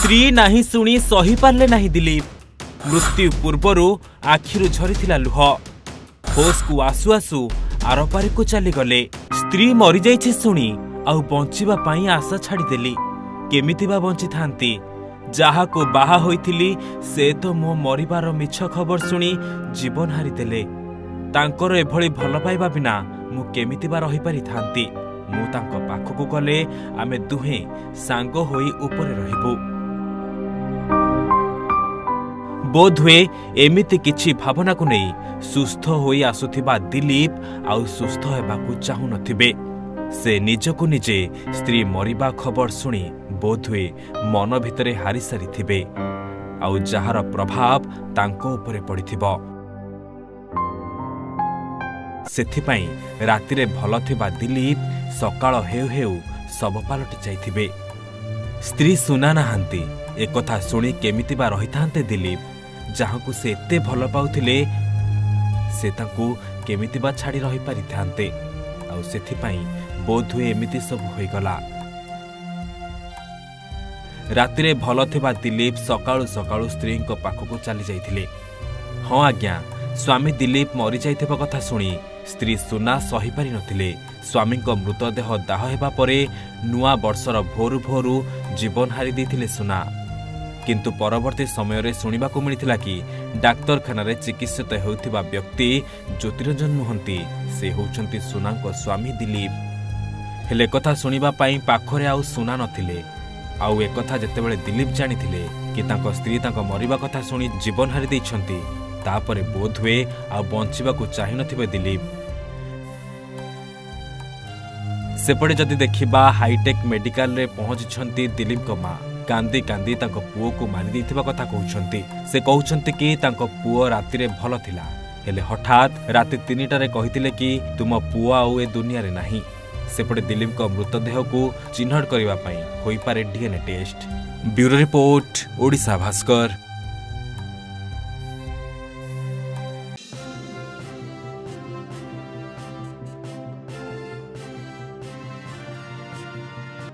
स्त्री नहीं शुणी सही पारे नहीं दिलीप। मृत्यु पूर्वरु आखिरु झरीथिला लुह। होश को आसु आसु आरपारी को चलीगले। स्त्री मरी जाइछि शुणी आउ बंचिबा पई आशा छाड़ीदेली। केमिति बा बंची थांती? जहा को बाहा होइथिली से तो मो मरिबार मिछ खबर शुणी जीवन हारिदेले। तांकर एभली भल पाइबा बिना मु केमिति बा रही पारि थांती? मु तांको पाखकु गले आमे दुहे सांग होई ऊपर रहिबु। बोध हुए एमिति किछि भावना को नहीं सुस्थ होई आसुथिबा दिलीप आउ सुस्थ हेबाकु चाहू नथिबे। से निजकु निजे स्त्री मरिबा खबर शुणी बोध हुए मन भितरे हारी सारी थिबे आउ जहार प्रभाव तांको उपरे पड़िथिबो। सेथिपाई रातिरे भल थिबा दिलीप सकाळ हेउ हेउ सब पालटि जाइथिबे। स्त्री सुना नाहांती एकथा शुणी केमिति बा रहिथांते दिलीप? जहां से एते भल पाउथिले से तांकु केमिति बा छाड़ी रही पारिथांते? आउ सेथिपाई बोध हुए एमिति सब होइगला। रातिरे भल थिबा दिलीप सकाळु सकाळु स्त्री को पाखकु चली जाइथिले। हाँ आज्ञा, स्वामी दिलीप मरी जाइथिबा कथा शुणी स्त्री सुना सही पारि नथिले। स्वामी को मृतदेह दाह हेबा परे नुआ वर्षर भोरु भोरु जीवन हारि दैथिले सुना। किंतु परवर्ती समय रे सुनिबाकु मिलिथिला कि डाक्तरखाना चिकित्सित हेउथिबा व्यक्ति ज्योतिरंजन नुहंती। से होउछंती सुनांको स्वामी दिलीप। हेले कथा सुनिबा पई पाखरे आउ सुना नथिले। आउ एकथा जेतेबेले दिलीप जानिथिले कि तांको स्त्री तांको मरिबा कथा सुनी जीवन हारि दैछंती, तापरे बोध हुए आ बंचिबाकु चाहि नथिबे दिलीप। सेपटे जदि देखिबा हाईटेक मेडिकल रे पहुंचछंती दिलीप को मां। कांदी कांदी तांको पुओ को मारि दैथिबा कथा कहउछंती। से कहउछंती कि तांको पुओ रातिरे भल थिला, हेले हठात राति 3टारे कहिथिले कि तुम पुओ आउ ए दुनिया रे नाही। सेपटे दिलीप को मृतदेह को चिन्हट करिबा पई होई पारे DNA test. Bureau report, Odisha Bhaskar.